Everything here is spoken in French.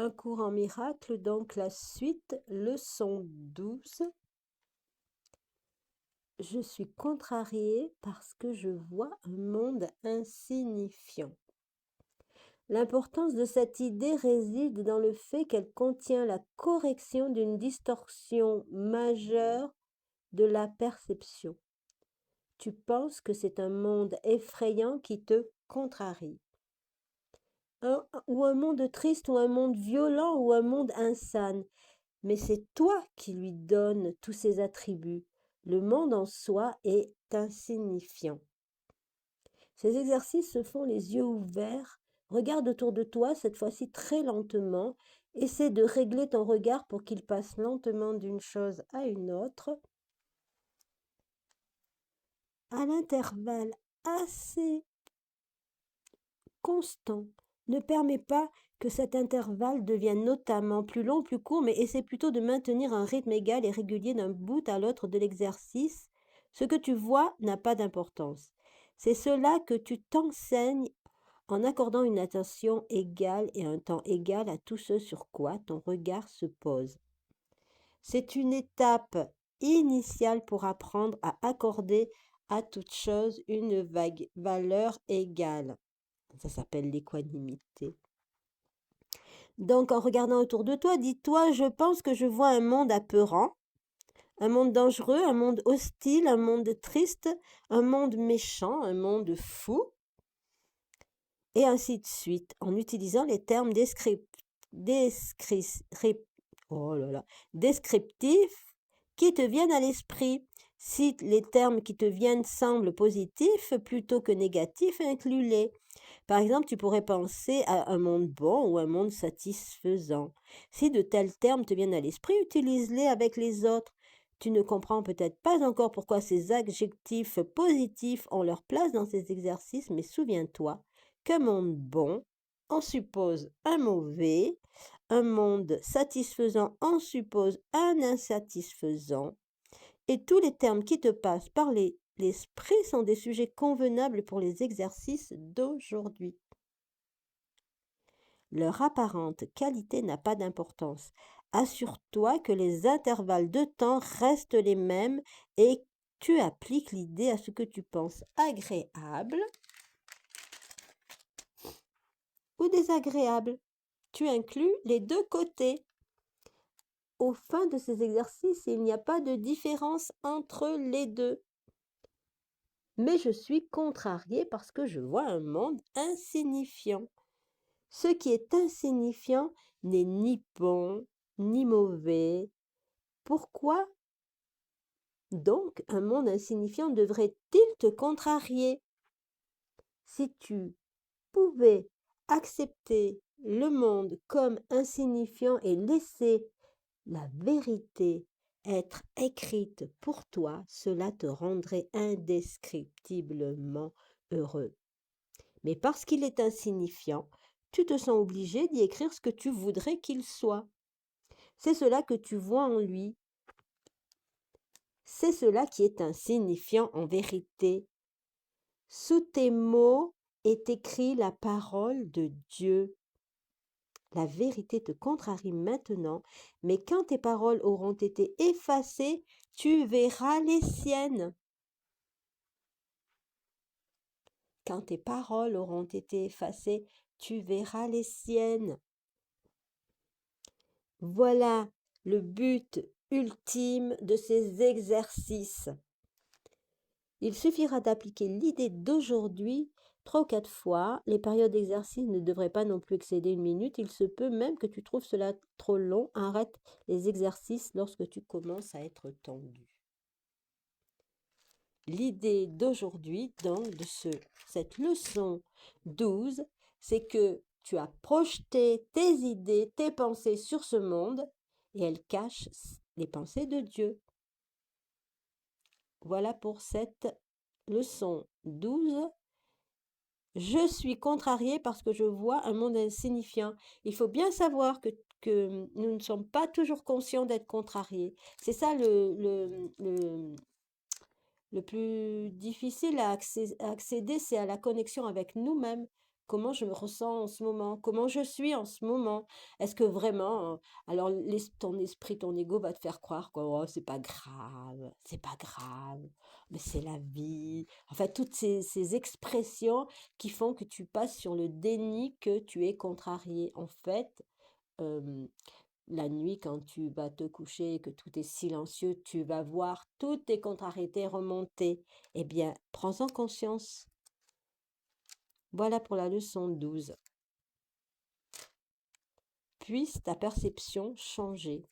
Un cours en miracle, donc la suite, leçon 12. Je suis contrariée parce que je vois un monde insignifiant. L'importance de cette idée réside dans le fait qu'elle contient la correction d'une distorsion majeure de la perception. Tu penses que c'est un monde effrayant qui te contrarie. Ou un monde triste, ou un monde violent, ou un monde insane. Mais c'est toi qui lui donnes tous ces attributs. Le monde en soi est insignifiant. Ces exercices se font les yeux ouverts. Regarde autour de toi, cette fois-ci très lentement. Essaie de régler ton regard pour qu'il passe lentement d'une chose à une autre. À l'intervalle assez constant. Ne permets pas que cet intervalle devienne notamment plus long, plus court, mais essaie plutôt de maintenir un rythme égal et régulier d'un bout à l'autre de l'exercice. Ce que tu vois n'a pas d'importance. C'est cela que tu t'enseignes en accordant une attention égale et un temps égal à tout ce sur quoi ton regard se pose. C'est une étape initiale pour apprendre à accorder à toute chose une valeur égale. Ça s'appelle l'équanimité. Donc, en regardant autour de toi, dis-toi, je pense que je vois un monde apeurant, un monde dangereux, un monde hostile, un monde triste, un monde méchant, un monde fou, et ainsi de suite, en utilisant les termes descriptifs qui te viennent à l'esprit. Si les termes qui te viennent semblent positifs plutôt que négatifs, inclus-les. Par exemple, tu pourrais penser à un monde bon ou un monde satisfaisant. Si de tels termes te viennent à l'esprit, utilise-les avec les autres. Tu ne comprends peut-être pas encore pourquoi ces adjectifs positifs ont leur place dans ces exercices, mais souviens-toi qu'un monde bon en suppose un mauvais, un monde satisfaisant en suppose un insatisfaisant, et tous les termes qui te passent par l'esprit sont des sujets convenables pour les exercices d'aujourd'hui. Leur apparente qualité n'a pas d'importance. Assure-toi que les intervalles de temps restent les mêmes et tu appliques l'idée à ce que tu penses agréable ou désagréable. Tu inclus les deux côtés. Au fin de ces exercices, il n'y a pas de différence entre les deux. Mais je suis contrariée parce que je vois un monde insignifiant. Ce qui est insignifiant n'est ni bon, ni mauvais. Pourquoi donc un monde insignifiant devrait-il te contrarier? Si tu pouvais accepter le monde comme insignifiant et laisser la vérité être écrite pour toi, cela te rendrait indescriptiblement heureux. Mais parce qu'il est insignifiant, tu te sens obligé d'y écrire ce que tu voudrais qu'il soit. C'est cela que tu vois en lui. C'est cela qui est insignifiant en vérité. Sous tes mots est écrit la parole de Dieu. La vérité te contrarie maintenant, mais quand tes paroles auront été effacées, tu verras les siennes. Quand tes paroles auront été effacées, tu verras les siennes. Voilà le but ultime de ces exercices. Il suffira d'appliquer l'idée d'aujourd'hui 3 ou 4 fois. Les périodes d'exercice ne devraient pas non plus excéder 1 minute. Il se peut même que tu trouves cela trop long. Arrête les exercices lorsque tu commences à être tendu. L'idée d'aujourd'hui, donc, de cette leçon 12, c'est que tu as projeté tes idées, tes pensées sur ce monde et elles cachent les pensées de Dieu. Voilà pour cette leçon 12. Je suis contrariée parce que je vois un monde insignifiant. Il faut bien savoir que nous ne sommes pas toujours conscients d'être contrariés. C'est ça le plus difficile à accéder, c'est à la connexion avec nous-mêmes. comment je me ressens en ce moment, comment je suis en ce moment. Est-ce que vraiment, alors ton esprit, ton ego va te faire croire que oh, c'est pas grave, mais c'est la vie. En fait, toutes ces expressions qui font que tu passes sur le déni que tu es contrarié. En fait, euh, la nuit, quand tu vas te coucher et que tout est silencieux, tu vas voir toutes tes contrariétés remonter. Eh bien, prends-en conscience. Voilà pour la leçon 12. Puisse ta perception changer.